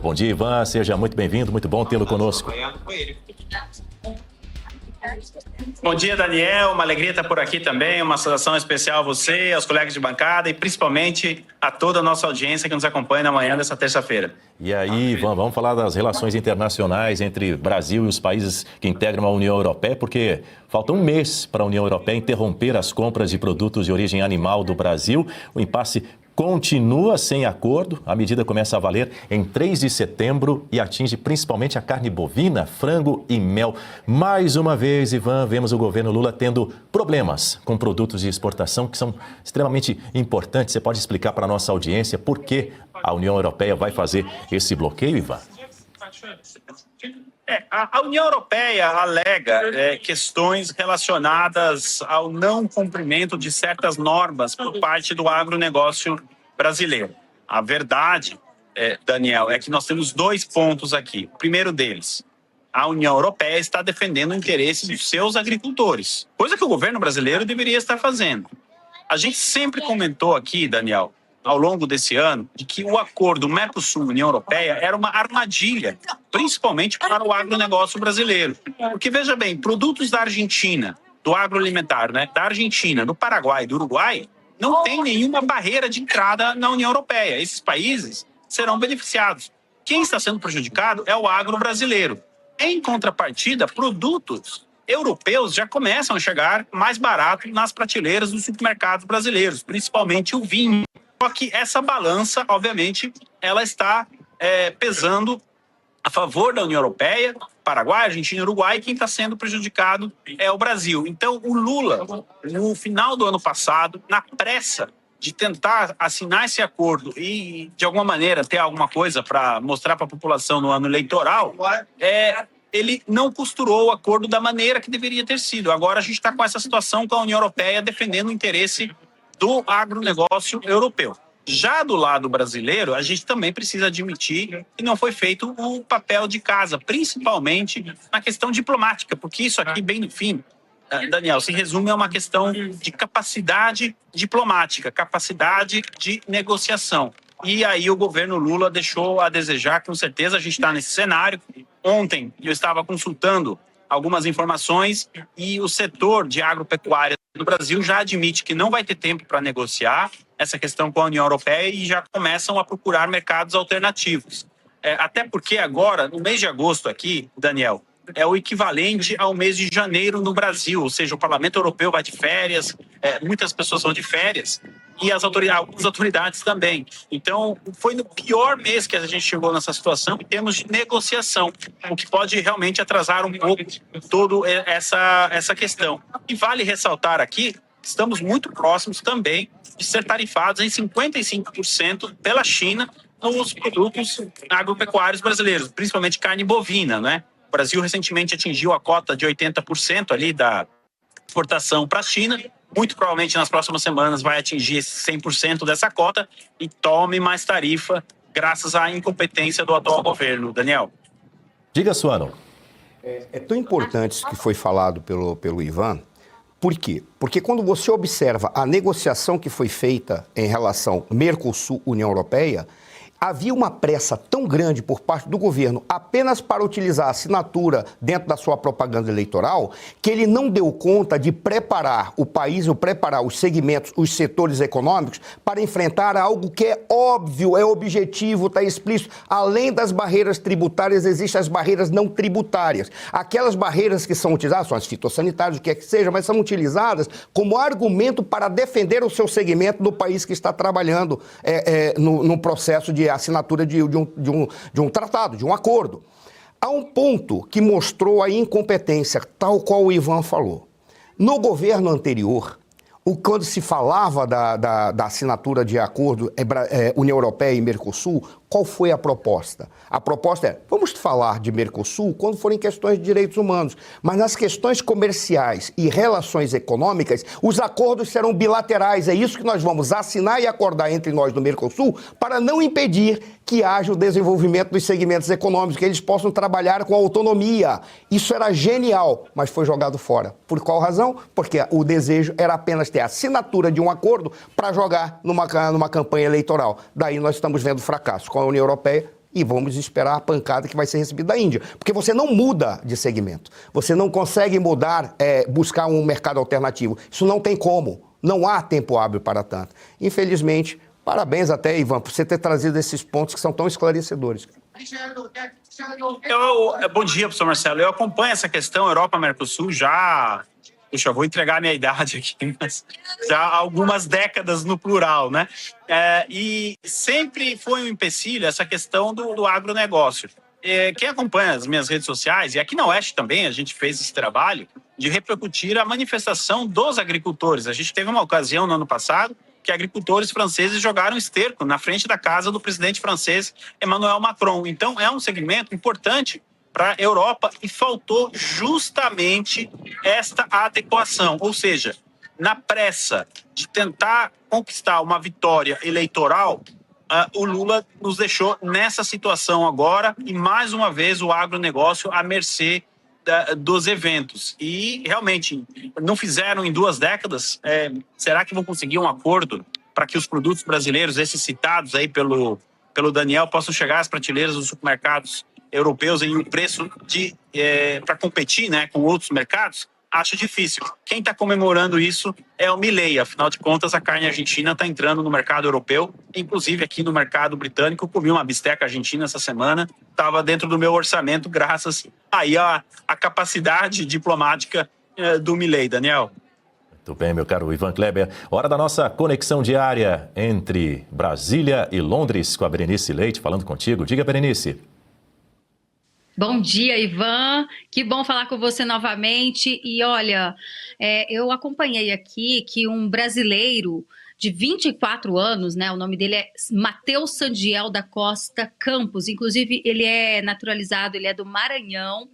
Bom dia, Ivan. Seja muito bem-vindo. Muito bom tê-lo conosco. Bom dia, Daniel. Uma alegria estar por aqui também. Uma saudação especial a você, aos colegas de bancada e principalmente a toda a nossa audiência que nos acompanha na manhã dessa terça-feira. E aí, Ivan, vamos falar das relações internacionais entre Brasil e os países que integram a União Europeia, porque falta um mês para a União Europeia interromper as compras de produtos de origem animal do Brasil. O impasse continua sem acordo. A medida começa a valer em 3 de setembro e atinge principalmente a carne bovina, frango e mel. Mais uma vez, Ivan, vemos o governo Lula tendo problemas com produtos de exportação que são extremamente importantes. Você pode explicar para a nossa audiência por que a União Europeia vai fazer esse bloqueio, Ivan? A União Europeia alega questões relacionadas ao não cumprimento de certas normas por parte do agronegócio brasileiro. A verdade, Daniel, é que nós temos 2 pontos aqui. O primeiro deles, a União Europeia está defendendo o interesse dos seus agricultores, coisa que o governo brasileiro deveria estar fazendo. A gente sempre comentou aqui, Daniel, ao longo desse ano, de que o acordo Mercosul-União Europeia era uma armadilha, principalmente para o agronegócio brasileiro. Porque, veja bem, produtos da Argentina, do agroalimentar, da Argentina, do Paraguai, do Uruguai, não tem nenhuma barreira de entrada na União Europeia. Esses países serão beneficiados. Quem está sendo prejudicado é o agro brasileiro. Em contrapartida, produtos europeus já começam a chegar mais barato nas prateleiras dos supermercados brasileiros, principalmente o vinho. Só que essa balança, obviamente, ela está pesando a favor da União Europeia, Paraguai, Argentina e Uruguai. Quem está sendo prejudicado é o Brasil. Então, o Lula, no final do ano passado, na pressa de tentar assinar esse acordo e, de alguma maneira, ter alguma coisa para mostrar para a população no ano eleitoral, ele não costurou o acordo da maneira que deveria ter sido. Agora a gente está com essa situação com a União Europeia defendendo o interesse do agronegócio europeu. Já do lado brasileiro, a gente também precisa admitir que não foi feito o papel de casa, principalmente na questão diplomática, porque isso aqui, bem no fim, Daniel, se resume a uma questão de capacidade diplomática, capacidade de negociação. E aí o governo Lula deixou a desejar, com certeza a gente está nesse cenário. Ontem eu estava consultando algumas informações e o setor de agropecuária do Brasil já admite que não vai ter tempo para negociar essa questão com a União Europeia e já começam a procurar mercados alternativos. Até porque agora, no mês de agosto aqui, Daniel, é o equivalente ao mês de janeiro no Brasil, ou seja, o Parlamento Europeu vai de férias, muitas pessoas vão de férias e algumas autoridades também. Então, foi no pior mês que a gente chegou nessa situação em termos de negociação, o que pode realmente atrasar um pouco toda essa questão. E vale ressaltar aqui, estamos muito próximos também de ser tarifados em 55% pela China nos produtos agropecuários brasileiros, principalmente carne bovina, O Brasil recentemente atingiu a cota de 80% ali da exportação para a China. Muito provavelmente nas próximas semanas vai atingir esse 100% dessa cota e tome mais tarifa graças à incompetência do atual governo. Daniel. Diga, Suano. É tão importante isso que foi falado pelo Ivan. Por quê? Porque quando você observa a negociação que foi feita em relação Mercosul-União Europeia, havia uma pressa tão grande por parte do governo apenas para utilizar a assinatura dentro da sua propaganda eleitoral, que ele não deu conta de preparar o país, ou preparar os segmentos, os setores econômicos, para enfrentar algo que é óbvio, é objetivo, está explícito. Além das barreiras tributárias, existem as barreiras não tributárias. Aquelas barreiras que são utilizadas, são as fitossanitárias, o que é que seja, mas são utilizadas como argumento para defender o seu segmento no país que está trabalhando no processo de assinatura de um tratado, de um acordo. Há um ponto que mostrou a incompetência, tal qual o Ivan falou. No governo anterior, quando se falava da assinatura de acordo União Europeia e Mercosul, qual foi a proposta? A proposta é, vamos falar de Mercosul quando forem questões de direitos humanos, mas nas questões comerciais e relações econômicas, os acordos serão bilaterais. É isso que nós vamos assinar e acordar entre nós do Mercosul para não impedir que haja o desenvolvimento dos segmentos econômicos, que eles possam trabalhar com autonomia. Isso era genial, mas foi jogado fora. Por qual razão? Porque o desejo era apenas ter a assinatura de um acordo para jogar numa campanha eleitoral. Daí nós estamos vendo fracasso. Com a União Europeia, e vamos esperar a pancada que vai ser recebida da Índia. Porque você não muda de segmento. Você não consegue mudar, buscar um mercado alternativo. Isso não tem como. Não há tempo hábil para tanto. Infelizmente, parabéns até, Ivan, por você ter trazido esses pontos que são tão esclarecedores. Bom dia, professor Marcelo. Eu acompanho essa questão Europa-Mercosul já... Puxa, eu vou entregar a minha idade aqui, mas já há algumas décadas no plural, né? E sempre foi um empecilho essa questão do agronegócio. Quem acompanha as minhas redes sociais, e aqui na Oeste também a gente fez esse trabalho de repercutir a manifestação dos agricultores. A gente teve uma ocasião no ano passado que agricultores franceses jogaram esterco na frente da casa do presidente francês Emmanuel Macron. Então, é um segmento importante para a Europa e faltou justamente esta adequação. Ou seja, na pressa de tentar conquistar uma vitória eleitoral, o Lula nos deixou nessa situação agora e, mais uma vez, o agronegócio à mercê dos eventos. E, realmente, não fizeram em 2 décadas. Será que vão conseguir um acordo para que os produtos brasileiros, esses citados aí pelo Daniel, possam chegar às prateleiras dos supermercados europeus em um preço para competir, né, com outros mercados? Acho difícil. Quem está comemorando isso é o Milei. Afinal de contas, a carne argentina está entrando no mercado europeu, inclusive aqui no mercado britânico. Eu comi uma bisteca argentina essa semana, estava dentro do meu orçamento, graças aí à capacidade diplomática do Milei. Daniel. Muito bem, meu caro Ivan Kleber. Hora da nossa conexão diária entre Brasília e Londres com a Berenice Leite, falando contigo. Diga, Berenice. Bom dia, Ivan. Que bom falar com você novamente. E olha, eu acompanhei aqui que um brasileiro de 24 anos, né? O nome dele é Matheus Sandiel da Costa Campos. Inclusive, ele é naturalizado, ele é do Maranhão.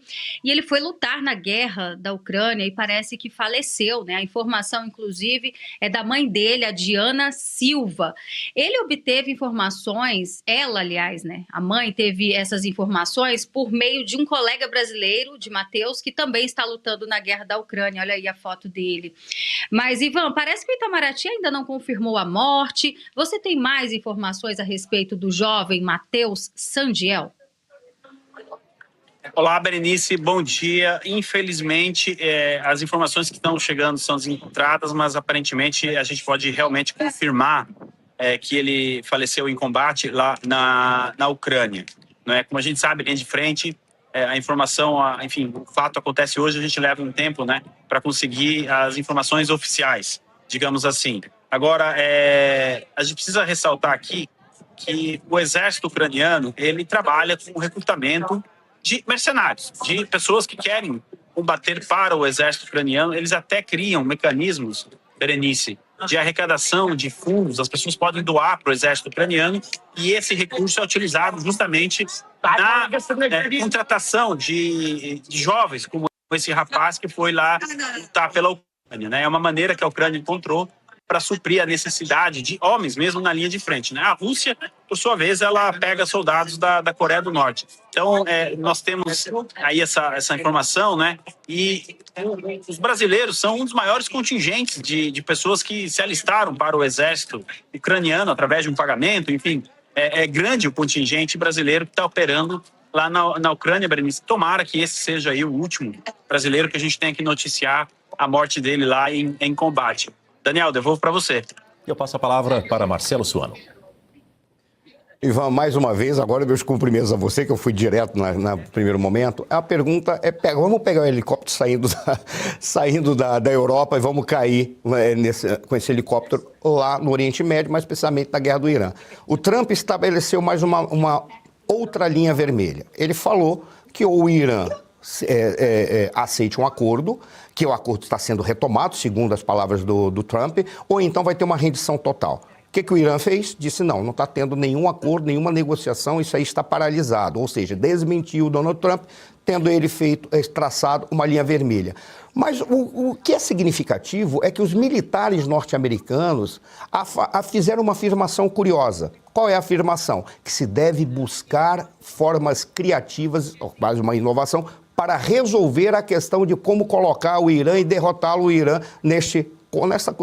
E ele foi lutar na guerra da Ucrânia e parece que faleceu, né? A informação, inclusive, é da mãe dele, a Diana Silva. Ele obteve informações, ela, aliás, né? A mãe teve essas informações por meio de um colega brasileiro, de Matheus, que também está lutando na guerra da Ucrânia. Olha aí a foto dele. Mas, Ivan, parece que o Itamaraty ainda não confirmou a morte. Você tem mais informações a respeito do jovem Matheus Sandiel? Olá, Berenice, bom dia. Infelizmente, as informações que estão chegando são desencontradas, mas aparentemente a gente pode realmente confirmar que ele faleceu em combate lá na Ucrânia. Não é? Como a gente sabe, linha de frente, a informação, enfim, o fato acontece hoje, a gente leva um tempo, né, para conseguir as informações oficiais, digamos assim. Agora, a gente precisa ressaltar aqui que o exército ucraniano, ele trabalha com o recrutamento de mercenários, de pessoas que querem combater para o exército ucraniano. Eles até criam mecanismos, Berenice, de arrecadação de fundos. As pessoas podem doar para o exército ucraniano e esse recurso é utilizado justamente na contratação de jovens, como esse rapaz que foi lá lutar pela Ucrânia, né? É uma maneira que a Ucrânia encontrou para suprir a necessidade de homens mesmo na linha de frente, né? A Rússia, por sua vez, ela pega soldados da Coreia do Norte. Então, nós temos aí essa informação, né? E os brasileiros são um dos maiores contingentes de pessoas que se alistaram para o exército ucraniano através de um pagamento, enfim. É grande o contingente brasileiro que está operando lá na Ucrânia, Berenice. Tomara que esse seja aí o último brasileiro que a gente tenha que noticiar a morte dele lá em combate. Daniel, devolvo para você. Eu passo a palavra para Marcelo Suano. Ivan, mais uma vez, agora meus cumprimentos a você, que eu fui direto no primeiro momento. A pergunta é, vamos pegar o helicóptero saindo da Europa e vamos cair com esse helicóptero lá no Oriente Médio, mais especialmente na guerra do Irã. O Trump estabeleceu mais uma outra linha vermelha. Ele falou que o Irã aceite um acordo, que o acordo está sendo retomado, segundo as palavras do Trump, ou então vai ter uma rendição total. O que o Irã fez? Disse não está tendo nenhum acordo, nenhuma negociação, isso aí está paralisado. Ou seja, desmentiu o Donald Trump, tendo ele traçado uma linha vermelha. Mas o que é significativo é que os militares norte-americanos fizeram uma afirmação curiosa. Qual é a afirmação? Que se deve buscar formas criativas, quase uma inovação, para resolver a questão de como colocar o Irã e derrotá-lo, o Irã, neste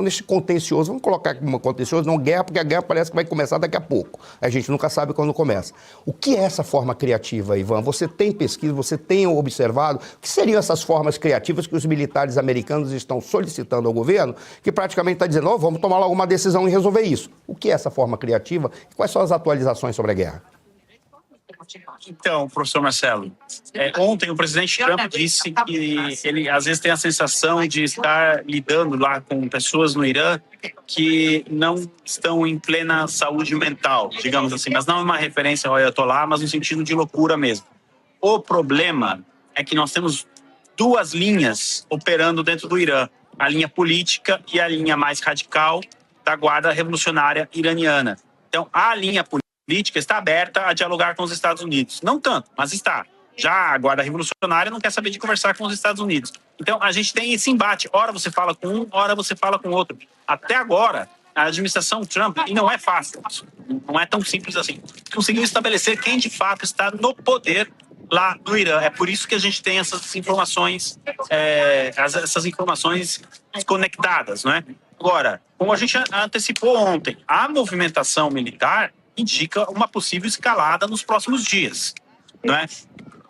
nesse contencioso, vamos colocar aqui uma contencioso, não guerra, porque a guerra parece que vai começar daqui a pouco. A gente nunca sabe quando começa. O que é essa forma criativa, Ivan? Você tem pesquisa, você tem observado? O que seriam essas formas criativas que os militares americanos estão solicitando ao governo, que praticamente está dizendo, vamos tomar logo uma decisão e resolver isso? O que é essa forma criativa e quais são as atualizações sobre a guerra? Então, professor Marcelo, ontem o presidente Trump disse que ele às vezes tem a sensação de estar lidando lá com pessoas no Irã que não estão em plena saúde mental, digamos assim, mas não é uma referência ao Ayatollah, mas no sentido de loucura mesmo. O problema é que nós temos duas linhas operando dentro do Irã, a linha política e a linha mais radical da Guarda Revolucionária Iraniana. Então, a linha política está aberta a dialogar com os Estados Unidos. Não tanto, mas está. Já a Guarda Revolucionária não quer saber de conversar com os Estados Unidos. Então, a gente tem esse embate. Ora você fala com um, ora você fala com outro. Até agora, a administração Trump, e não é fácil, não é tão simples assim, conseguiu estabelecer quem de fato está no poder lá no Irã. É por isso que a gente tem essas informações, essas informações desconectadas, não é? Agora, como a gente antecipou ontem, a movimentação militar indica uma possível escalada nos próximos dias, não é?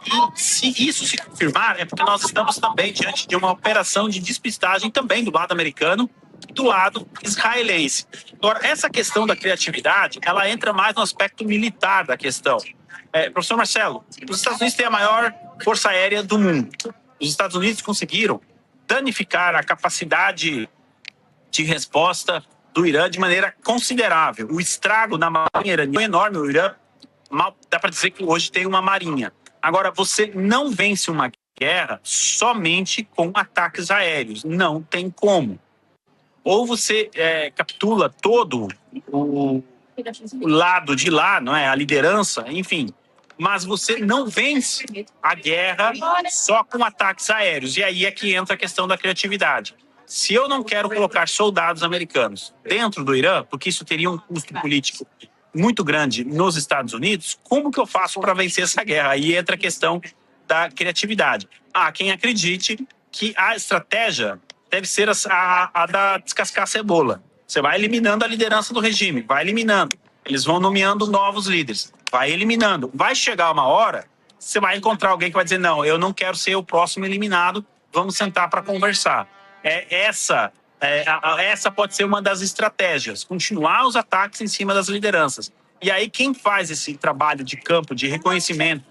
E se isso se confirmar, é porque nós estamos também diante de uma operação de despistagem também do lado americano e do lado israelense. Agora, essa questão da criatividade, ela entra mais no aspecto militar da questão. Professor Marcelo, os Estados Unidos têm a maior força aérea do mundo. Os Estados Unidos conseguiram danificar a capacidade de resposta do Irã de maneira considerável. O estrago na marinha iraniana é enorme. O Irã, mal dá para dizer que hoje tem uma marinha. Agora, você não vence uma guerra somente com ataques aéreos. Não tem como. Ou você captura todo o lado de lá, não é? A liderança, enfim. Mas você não vence a guerra só com ataques aéreos. E aí é que entra a questão da criatividade. Se eu não quero colocar soldados americanos dentro do Irã, porque isso teria um custo político muito grande nos Estados Unidos, como que eu faço para vencer essa guerra? Aí entra a questão da criatividade. Há quem acredite que a estratégia deve ser a da descascar a cebola. Você vai eliminando a liderança do regime, vai eliminando. Eles vão nomeando novos líderes, vai eliminando. Vai chegar uma hora, você vai encontrar alguém que vai dizer, não, eu não quero ser o próximo eliminado, vamos sentar para conversar. Essa pode ser uma das estratégias, continuar os ataques em cima das lideranças. E aí quem faz esse trabalho de campo, de reconhecimento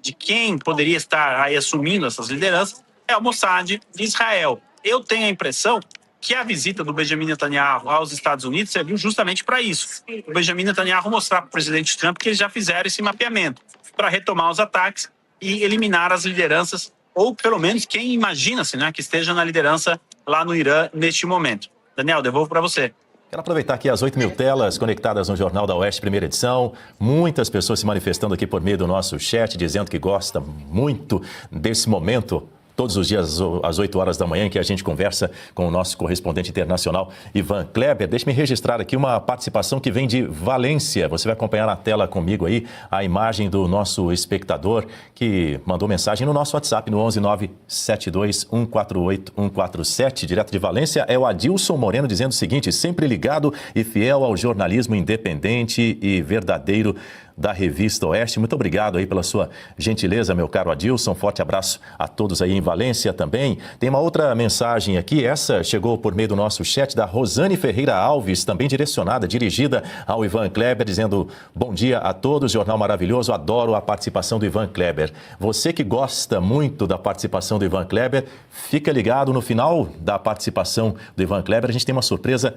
de quem poderia estar aí assumindo essas lideranças, é o Mossad de Israel. Eu tenho a impressão que a visita do Benjamin Netanyahu aos Estados Unidos serviu justamente para isso. O Benjamin Netanyahu mostrar para o presidente Trump que eles já fizeram esse mapeamento para retomar os ataques e eliminar as lideranças, ou pelo menos quem imagina-se, né, que esteja na liderança lá no Irã neste momento. Daniel, devolvo para você. Quero aproveitar aqui as 8 mil telas conectadas no Jornal da Oeste, primeira edição. Muitas pessoas se manifestando aqui por meio do nosso chat, dizendo que gosta muito desse momento. Todos os dias, às 8 horas da manhã, que a gente conversa com o nosso correspondente internacional, Ivan Kleber. Deixe-me registrar aqui uma participação que vem de Valência. Você vai acompanhar na tela comigo aí a imagem do nosso espectador que mandou mensagem no nosso WhatsApp, no 11972148147, direto de Valência. É o Adilson Moreno dizendo o seguinte: sempre ligado e fiel ao jornalismo independente e verdadeiro da Revista Oeste. Muito obrigado aí pela sua gentileza, meu caro Adilson. Forte abraço a todos aí em Valência também. Tem uma outra mensagem aqui, essa chegou por meio do nosso chat, da Rosane Ferreira Alves, também direcionada, dirigida ao Ivan Kleber, dizendo: bom dia a todos, jornal maravilhoso, adoro a participação do Ivan Kleber. Você que gosta muito da participação do Ivan Kleber, fica ligado, no final da participação do Ivan Kleber, a gente tem uma surpresa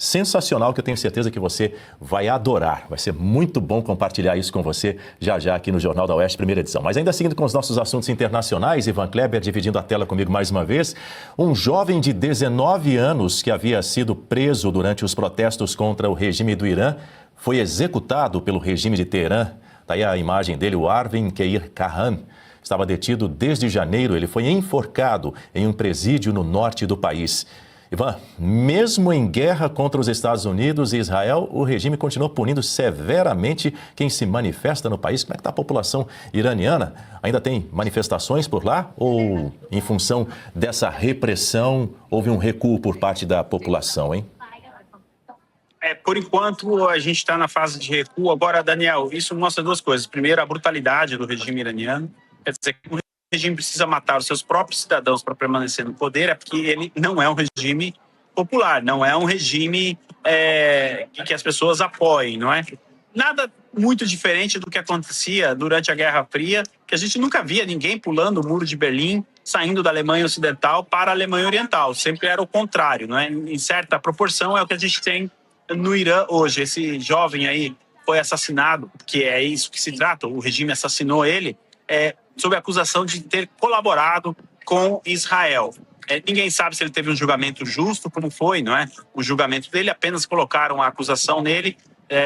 sensacional que eu tenho certeza que você vai adorar. Vai ser muito bom compartilhar isso com você já já aqui no Jornal da Oeste, primeira edição. Mas ainda seguindo com os nossos assuntos internacionais, Ivan Kleber dividindo a tela comigo mais uma vez. Um jovem de 19 anos que havia sido preso durante os protestos contra o regime do Irã foi executado pelo regime de Teherã. Está aí a imagem dele, o Arvin Keir Khan. Estava detido desde janeiro, ele foi enforcado em um presídio no norte do país. Ivan, mesmo em guerra contra os Estados Unidos e Israel, o regime continua punindo severamente quem se manifesta no país. Como é que está a população iraniana? Ainda tem manifestações por lá? Ou, em função dessa repressão, houve um recuo por parte da população, hein? Por enquanto, a gente está na fase de recuo. Agora, Daniel, isso mostra duas coisas. Primeiro, a brutalidade do regime iraniano. Quer dizer, que o regime precisa matar os seus próprios cidadãos para permanecer no poder, é porque ele não é um regime popular, não é um regime que as pessoas apoiem, não é? Nada muito diferente do que acontecia durante a Guerra Fria, que a gente nunca via ninguém pulando o Muro de Berlim, saindo da Alemanha Ocidental para a Alemanha Oriental. Sempre era o contrário, não é? Em certa proporção é o que a gente tem no Irã hoje. Esse jovem aí foi assassinado, que é isso que se trata, o regime assassinou ele, sob a acusação de ter colaborado com Israel. Ninguém sabe se ele teve um julgamento justo, como foi, não é? O julgamento dele, apenas colocaram a acusação nele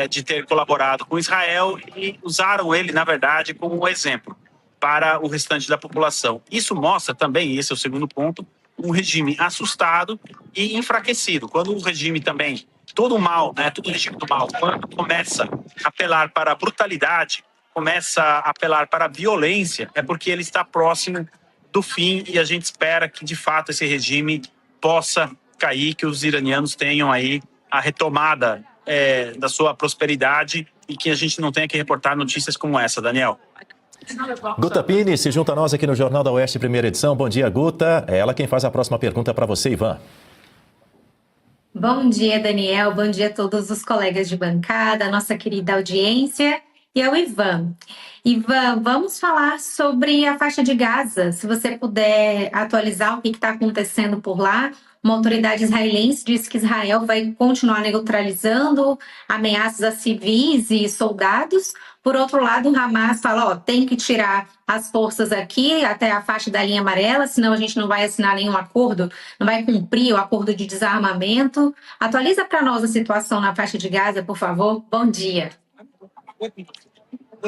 de ter colaborado com Israel e usaram ele, na verdade, como um exemplo para o restante da população. Isso mostra também, esse é o segundo ponto, um regime assustado e enfraquecido. Quando o regime também, todo o mal, né, todo o regime do mal, quando começa a apelar para a brutalidade, começa a apelar para a violência, é porque ele está próximo do fim e a gente espera que, de fato, esse regime possa cair, que os iranianos tenham aí a retomada da sua prosperidade e que a gente não tenha que reportar notícias como essa, Daniel. Guta Pini se junta a nós aqui no Jornal da Oeste, primeira edição. Bom dia, Guta. É ela quem faz a próxima pergunta para você, Ivan. Bom dia, Daniel. Bom dia a todos os colegas de bancada, nossa querida audiência e ao Ivan. Ivan, vamos falar sobre a faixa de Gaza. Se você puder atualizar o que está acontecendo por lá. Uma autoridade israelense disse que Israel vai continuar neutralizando ameaças a civis e soldados. Por outro lado, o Hamas fala, tem que tirar as forças aqui até a faixa da linha amarela, senão a gente não vai assinar nenhum acordo, não vai cumprir o acordo de desarmamento. Atualiza para nós a situação na faixa de Gaza, por favor. Bom dia.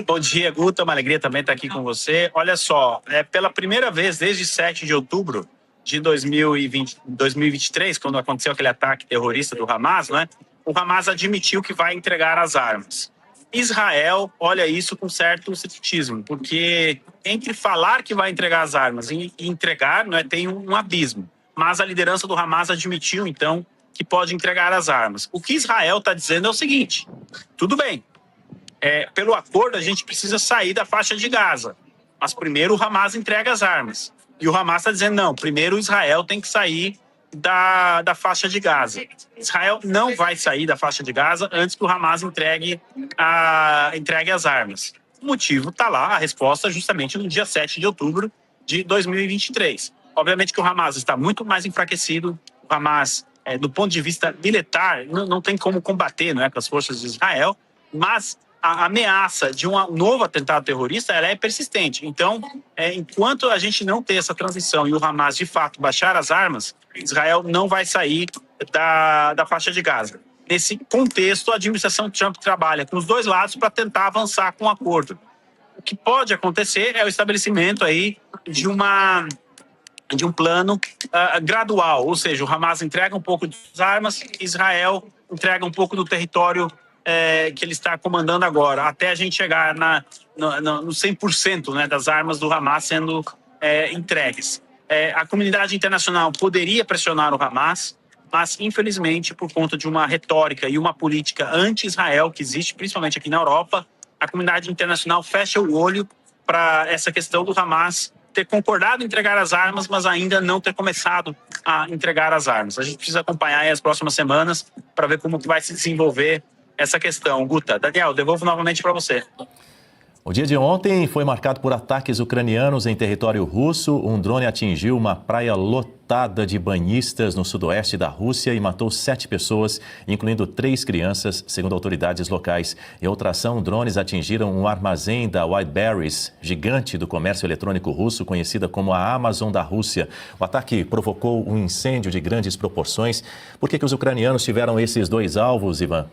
Bom dia, Guta. Uma alegria também estar aqui com você. Olha só, pela primeira vez desde 7 de outubro de 2023, quando aconteceu aquele ataque terrorista do Hamas, né? O Hamas admitiu que vai entregar as armas. Israel olha isso com certo ceticismo, porque entre falar que vai entregar as armas e entregar, né, tem um abismo. Mas a liderança do Hamas admitiu, então, que pode entregar as armas. O que Israel está dizendo é o seguinte, tudo bem, pelo acordo a gente precisa sair da faixa de Gaza, mas primeiro o Hamas entrega as armas. E o Hamas está dizendo, não, primeiro Israel tem que sair da faixa de Gaza. Israel não vai sair da faixa de Gaza antes que o Hamas entregue as armas. O motivo está lá, a resposta justamente no dia 7 de outubro de 2023. Obviamente que o Hamas está muito mais enfraquecido, o Hamas, do ponto de vista militar, não tem como combater, não é, com as forças de Israel, mas a ameaça de um novo atentado terrorista ela é persistente. Então, enquanto a gente não ter essa transição e o Hamas, de fato, baixar as armas, Israel não vai sair da faixa de Gaza. Nesse contexto, a administração Trump trabalha com os dois lados para tentar avançar com um acordo. O que pode acontecer é o estabelecimento aí de um plano gradual, ou seja, o Hamas entrega um pouco das armas, Israel entrega um pouco do território que ele está comandando agora, até a gente chegar no 100%, né, das armas do Hamas sendo entregues. A comunidade internacional poderia pressionar o Hamas, mas infelizmente por conta de uma retórica e uma política anti-Israel que existe, principalmente aqui na Europa, a comunidade internacional fecha o olho para essa questão do Hamas ter concordado em entregar as armas, mas ainda não ter começado a entregar as armas. A gente precisa acompanhar aí as próximas semanas para ver como que vai se desenvolver essa questão. Guta, Daniel, devolvo novamente para você. O dia de ontem foi marcado por ataques ucranianos em território russo. Um drone atingiu uma praia lotada de banhistas no sudoeste da Rússia e matou 7 pessoas, incluindo 3 crianças, segundo autoridades locais. Em outra ação, drones atingiram um armazém da Wildberries, gigante do comércio eletrônico russo, conhecida como a Amazon da Rússia. O ataque provocou um incêndio de grandes proporções. Por que os ucranianos tiveram esses 2 alvos, Ivan?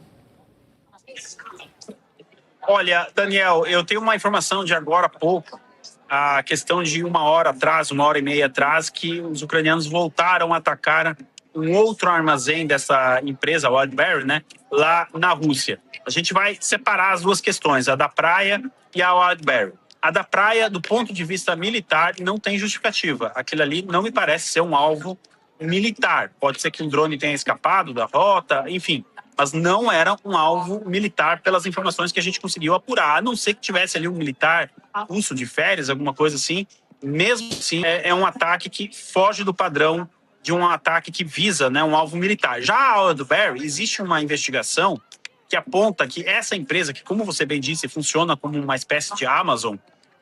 Olha, Daniel, eu tenho uma informação de agora há pouco, a questão de 1 hora atrás, 1 hora e meia atrás, que os ucranianos voltaram a atacar um outro armazém dessa empresa, a Wildberry, né, lá na Rússia. A gente vai separar as duas questões, a da praia e a Wildberry. A da praia, do ponto de vista militar, não tem justificativa. Aquilo ali não me parece ser um alvo militar. Pode ser que um drone tenha escapado da rota, enfim. Mas não era um alvo militar pelas informações que a gente conseguiu apurar. A não ser que tivesse ali um militar russo de férias, alguma coisa assim. Mesmo assim, é um ataque que foge do padrão de um ataque que visa, né, um alvo militar. Já a Wildberry, existe uma investigação que aponta que essa empresa, que como você bem disse, funciona como uma espécie de Amazon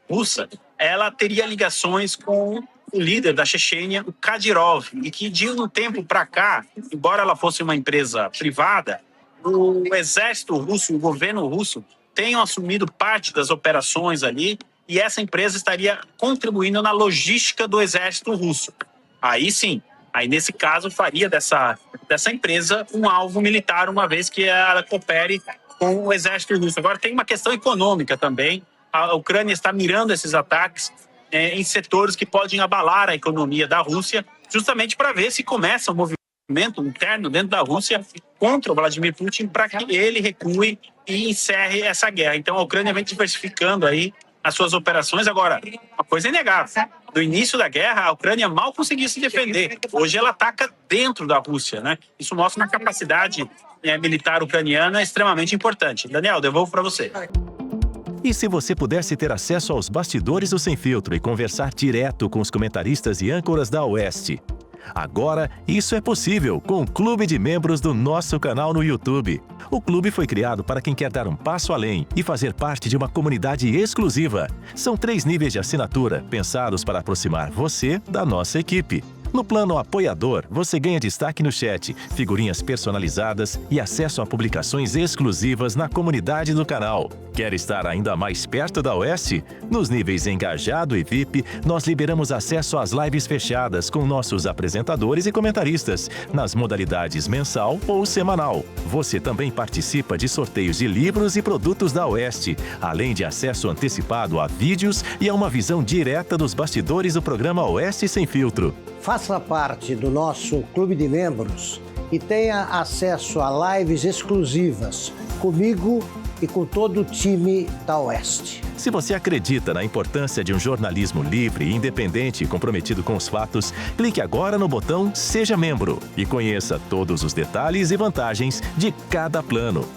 russa, ela teria ligações com o líder da Chechênia, o Kadyrov, e que de um tempo para cá, embora ela fosse uma empresa privada, o exército russo, o governo russo, tenham assumido parte das operações ali, e essa empresa estaria contribuindo na logística do exército russo. Aí sim, aí nesse caso faria dessa empresa um alvo militar, uma vez que ela coopere com o exército russo. Agora tem uma questão econômica também. A Ucrânia está mirando esses ataques em setores que podem abalar a economia da Rússia, justamente para ver se começa um movimento interno dentro da Rússia contra o Vladimir Putin, para que ele recue e encerre essa guerra. Então a Ucrânia vem diversificando aí as suas operações. Agora, uma coisa é inegável. No início da guerra, a Ucrânia mal conseguia se defender. Hoje ela ataca dentro da Rússia, né? Isso mostra uma capacidade militar ucraniana extremamente importante. Daniel, devolvo para você. E se você pudesse ter acesso aos bastidores do Sem Filtro e conversar direto com os comentaristas e âncoras da Oeste? Agora, isso é possível com o Clube de Membros do nosso canal no YouTube. O clube foi criado para quem quer dar um passo além e fazer parte de uma comunidade exclusiva. São 3 níveis de assinatura, pensados para aproximar você da nossa equipe. No plano apoiador, você ganha destaque no chat, figurinhas personalizadas e acesso a publicações exclusivas na comunidade do canal. Quer estar ainda mais perto da Oeste? Nos níveis Engajado e VIP, nós liberamos acesso às lives fechadas com nossos apresentadores e comentaristas, nas modalidades mensal ou semanal. Você também participa de sorteios de livros e produtos da Oeste, além de acesso antecipado a vídeos e a uma visão direta dos bastidores do programa Oeste Sem Filtro. Faça parte do nosso clube de membros e tenha acesso a lives exclusivas comigo e com todo o time da Oeste. Se você acredita na importância de um jornalismo livre, independente e comprometido com os fatos, clique agora no botão Seja Membro e conheça todos os detalhes e vantagens de cada plano.